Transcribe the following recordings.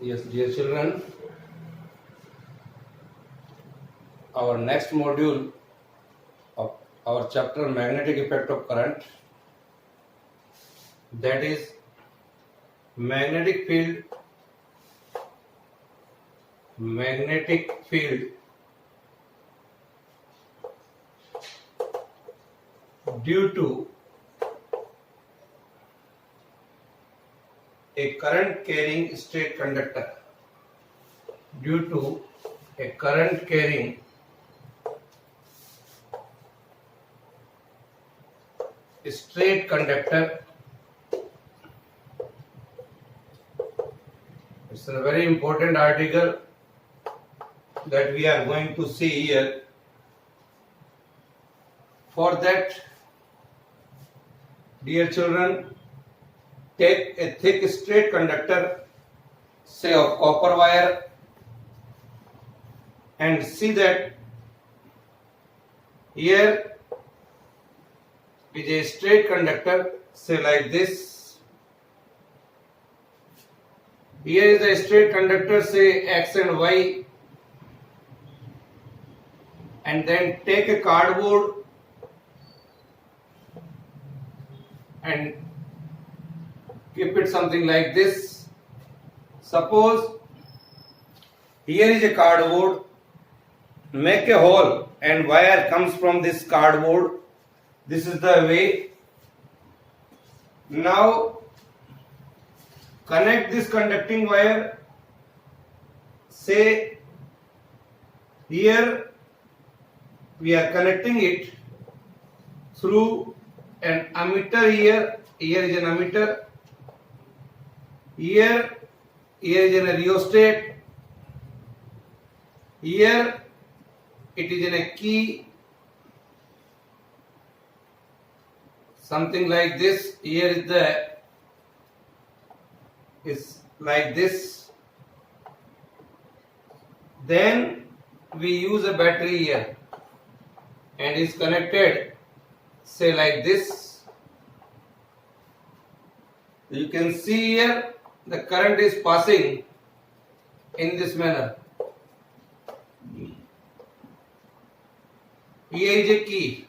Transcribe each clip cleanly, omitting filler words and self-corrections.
Yes, dear children, our next module of our chapter magnetic effect of current, that is magnetic field due to a current carrying straight conductor. Due to a current carrying straight conductor, it's a very important article that we are going to see here. For that, dear children, take a thick straight conductor, say of copper wire, and see that here is a straight conductor, say like this. Here is a straight conductor, say X and Y, and then take a cardboard and keep it something like this. Suppose here is a cardboard, make a hole and wire comes from this cardboard. This is the way. Now connect this conducting wire, say here we are connecting it through an ammeter. Here is an ammeter, here is a rheostat, here it is in a key, something like this. Here is like this. Then we use a battery here and is connected, say like this. You can see here the current is passing in this manner. Here is a key.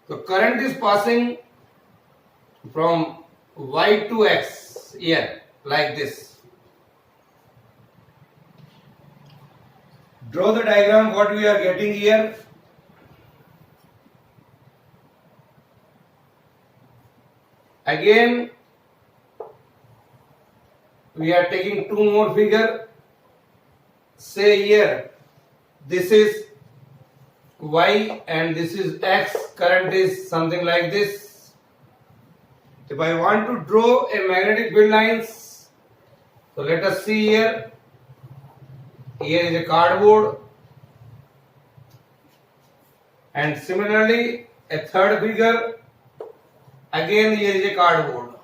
The current is passing from Y to X here like this. Draw the diagram what we are getting here. Again we are taking two more figure. Say here this is Y and this is X. Current is something like this. If I want to draw a magnetic field lines, so let us see here. Here is a cardboard, and similarly a third figure. Again here is a cardboard.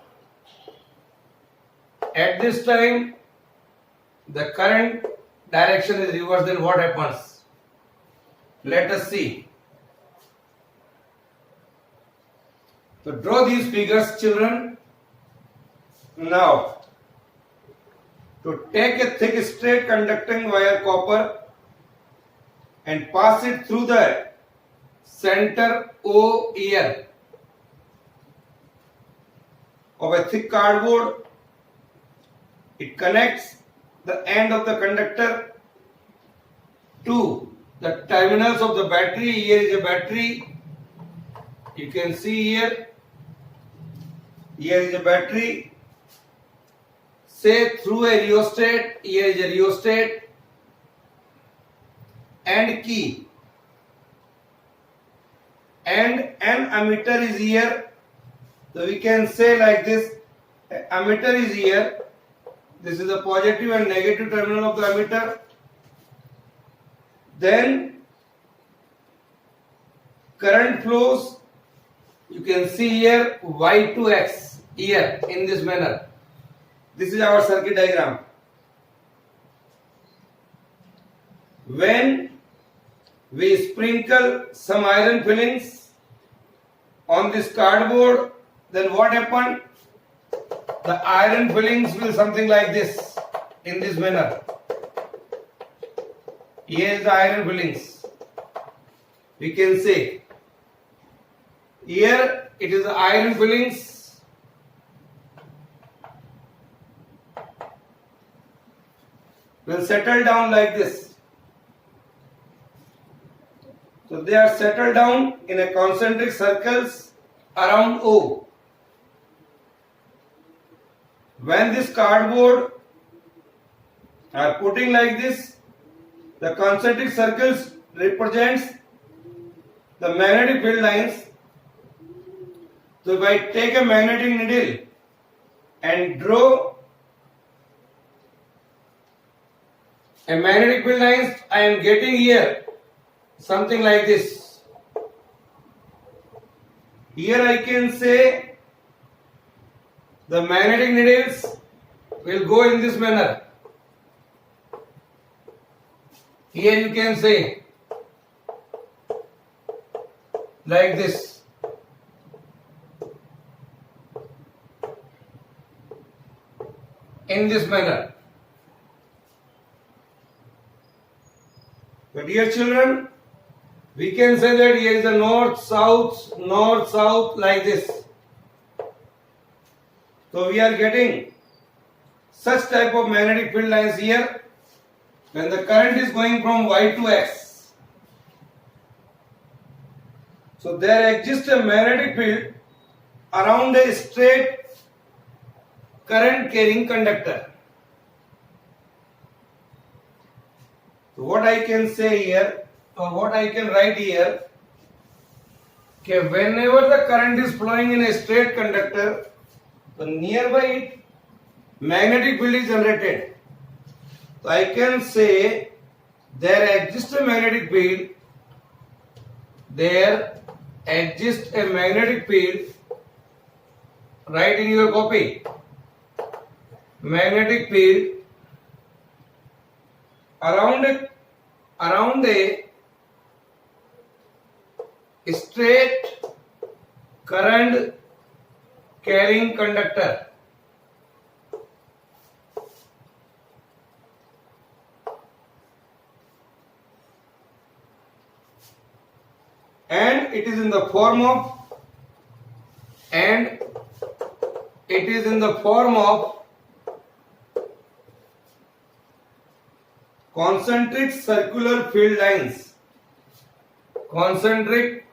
At this time the current direction is reversed. Then what happens? Let us see. So draw these figures, children. Now to take a thick straight conducting wire copper and pass it through the center O here of a thick cardboard. It connects the end of the conductor to the terminals of the battery. Here is a battery. You can see here. Here is a battery. Say through a rheostat. Here is a rheostat and key. And an ammeter is here. So we can say like this. Ammeter is here. This is the positive and negative terminal of the ammeter. Then current flows. You can see here Y to X here in this manner. This is our circuit diagram. When we sprinkle some iron fillings on this cardboard, then what happened? the iron fillings will something like this, in this manner. Here is the iron fillings. We can say here it is the iron fillings. Will settle down like this. So they are settled down in a concentric circles around O. When this cardboard are putting like this, the concentric circles represents the magnetic field lines. So if I take a magnetic needle and draw a magnetic field lines, I am getting here something like this. Here I can say the magnetic needles will go in this manner. Here you can say like this. In this manner. But dear children, we can say that here is a north, south like this. So we are getting such type of magnetic field lines here when the current is going from Y to X. So there exists a magnetic field around a straight current carrying conductor. So what I can say here, or what I can write here, okay, whenever the current is flowing in a straight conductor, so nearby it magnetic field is generated. So I can say there exists a magnetic field. There exists a magnetic field. Write in your copy. Magnetic field around a straight current carrying conductor. And it is in the form of concentric circular field lines. Concentric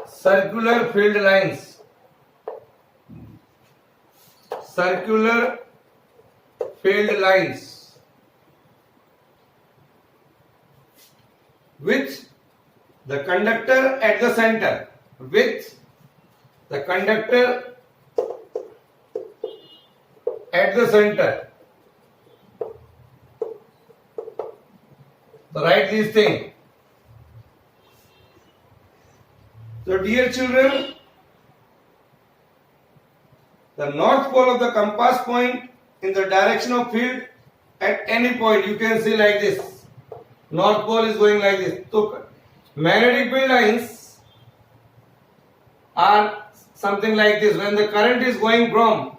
circular field lines. Circular field lines with the conductor at the center. With the conductor at the center. So write this thing. So dear children, the north pole of the compass point in the direction of field at any point, you can see like this. North pole is going like this. So magnetic field lines are something like this. When the current is going from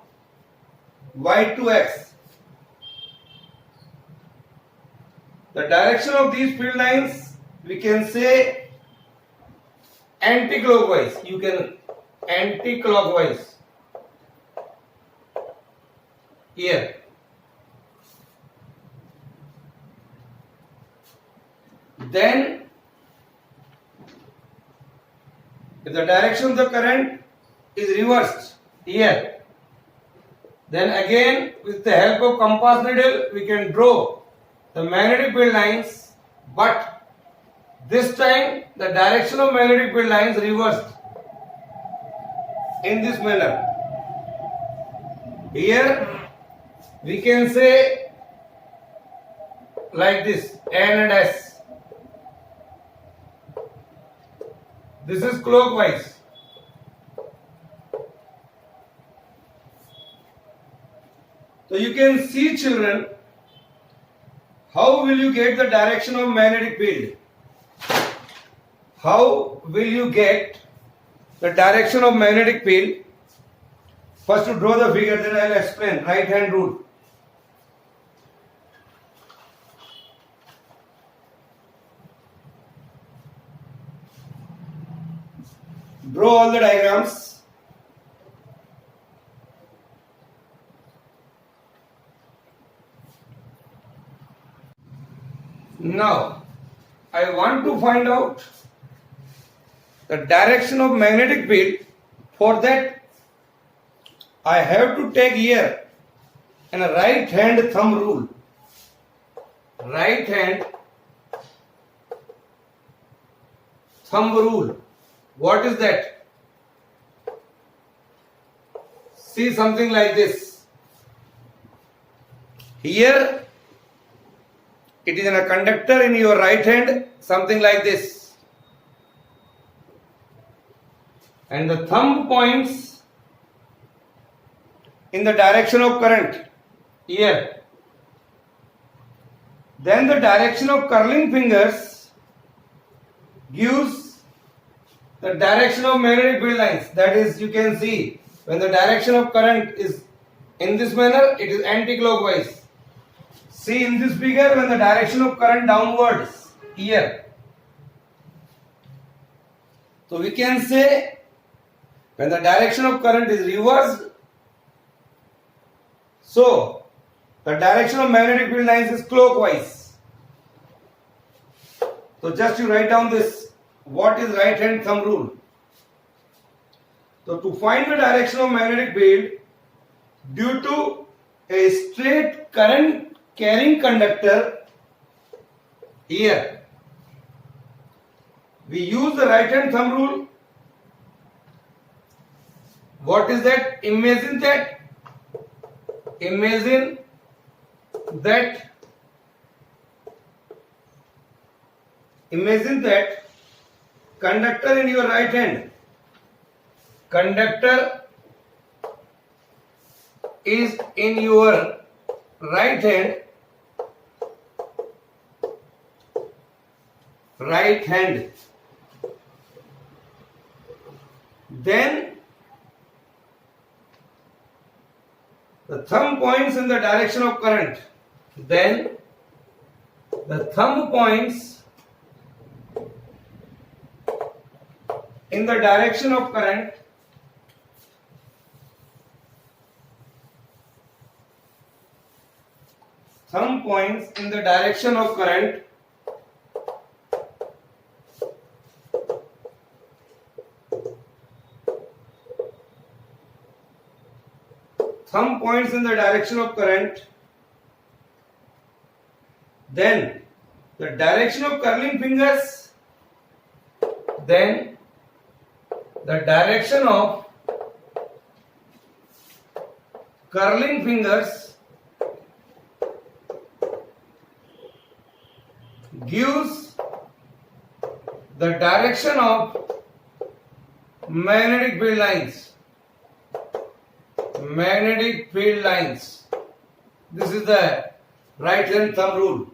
Y to X, the direction of these field lines we can say anti-clockwise. You can anti-clockwise here. Then if the direction of the current is reversed here, then again with the help of compass needle we can draw the magnetic field lines, but this time the direction of magnetic field lines reversed in this manner. Here we can say like this, N and S. This is clockwise. So you can see, children, how will you get the direction of magnetic field? How will you get the direction of magnetic field? First to draw the figure, then I'll explain right hand rule. Draw all the diagrams. Now, I want to find out the direction of magnetic field. For that, I have to take here a right hand thumb rule. Right hand thumb rule. What is that? See, something like this. Here it is in a conductor in your right hand, something like this. And the thumb points in the direction of current here. Then the direction of curling fingers gives the direction of magnetic field lines. That is, you can see when the direction of current is in this manner, it is anti-clockwise. See in this figure, when the direction of current downwards here. So we can say when the direction of current is reversed, so the direction of magnetic field lines is clockwise. So just you write down this. What is right hand thumb rule? So to find the direction of magnetic field due to a straight current carrying conductor here, we use the right hand thumb rule. What is that? Imagine that conductor in your right hand. Conductor is in your right hand. Then the thumb points in the direction of current. Then the thumb points in the direction of current. Thumb points in the direction of current. Thumb points in the direction of current. Then the direction of curling fingers. Then the direction of curling fingers gives the direction of magnetic field lines. Magnetic field lines. This is the right hand thumb rule.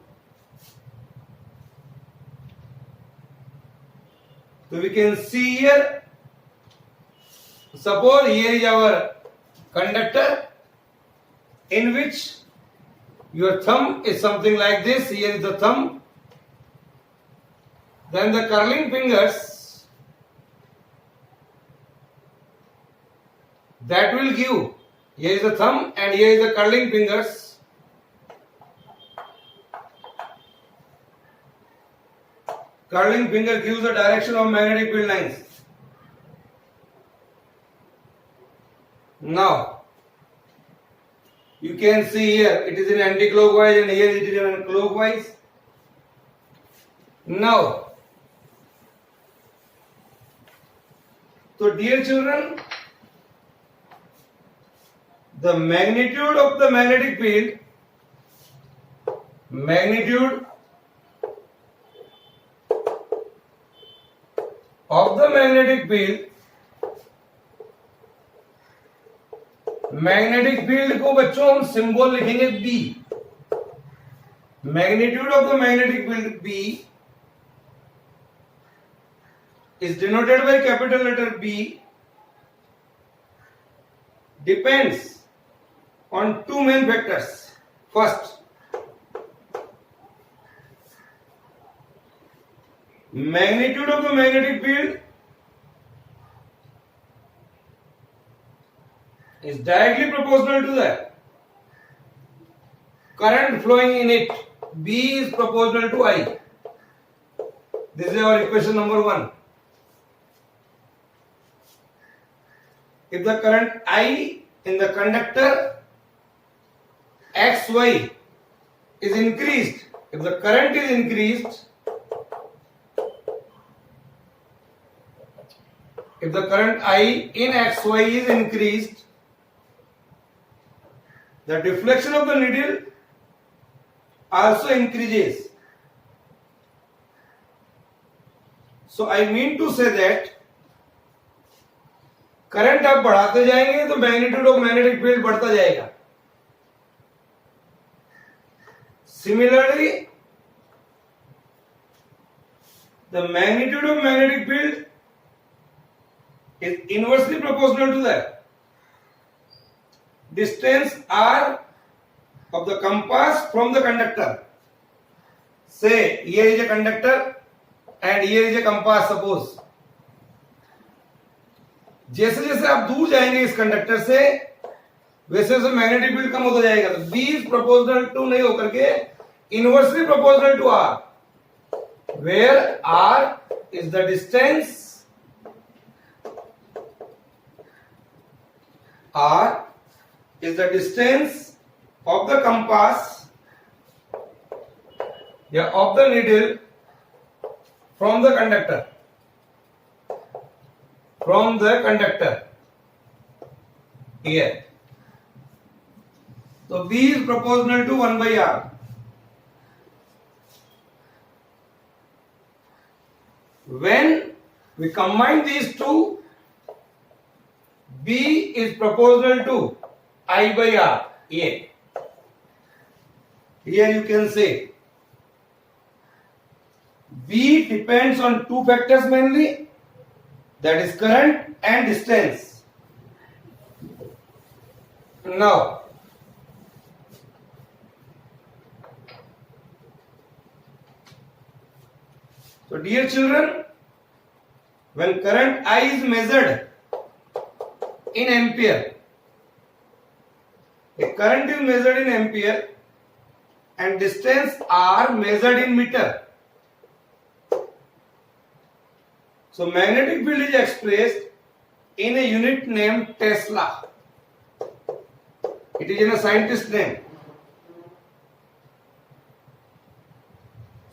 So we can see here, suppose here is our conductor in which your thumb is something like this. Here is the thumb. Then the curling fingers, that will give, here is the thumb and here is the curling fingers. Curling finger gives the direction of magnetic field lines. Now, you can see here it is in anti-clockwise and here it is in clockwise. Now, so dear children, the magnitude of the magnetic field, magnetic field को बच्चों हम symbol लिखेंगे B. Magnitude of the magnetic field B is denoted by capital letter B. depends on two main factors. First, magnitude of the magnetic field is directly proportional to the current flowing in it. B is proportional to I. This is our equation number 1. If the current I in the conductor XY is increased, if the current is increased, if the current I in XY is increased, the deflection of the needle also increases. So I mean to say that current आप बढ़ाते जाएंगे तो magnitude of magnetic field बढ़ता जाएगा. Similarly, the magnitude of magnetic field is inversely proportional to the distance r of the compass from the conductor. Say here is a conductor and here is a compass, suppose. जैसे जैसे आप दूर जाएंगे इस conductor से वैसे वैसे magnetic field कम होता जाएगा. तो B इज प्रोपोर्शनल टू नहीं होकर के inversely proportional to R, where R is the distance, R is the distance of the compass, of the needle from the conductor. From the conductor here. So B is proportional to 1 by R. When we combine these two, B is proportional to I by R. Here you can say B depends on two factors mainly, that is current and distance. Now, so dear children, when current I is measured in ampere, a current is measured in ampere and distance R measured in meter. So magnetic field is expressed in a unit named Tesla. It is in a scientist name.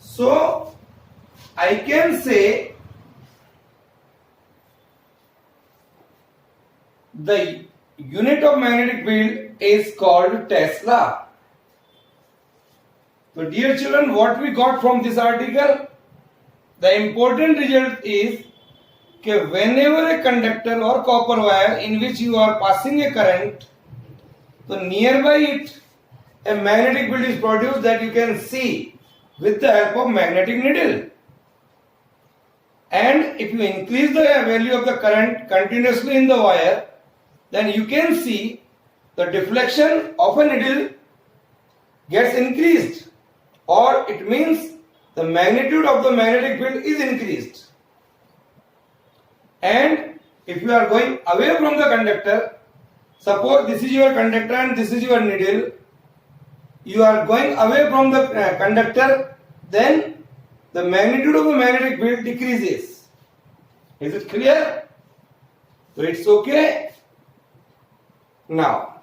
So I can say the unit of magnetic field is called Tesla. So dear children, what we got from this article? The important result is that whenever a conductor or copper wire in which you are passing a current, so nearby it a magnetic field is produced that you can see with the help of magnetic needle. And if you increase the value of the current continuously in the wire, then you can see the deflection of a needle gets increased, or it means the magnitude of the magnetic field is increased. And if you are going away from the conductor, suppose this is your conductor and this is your needle, you are going away from the conductor, then the magnitude of the magnetic field decreases. Is it clear? So it's okay. Now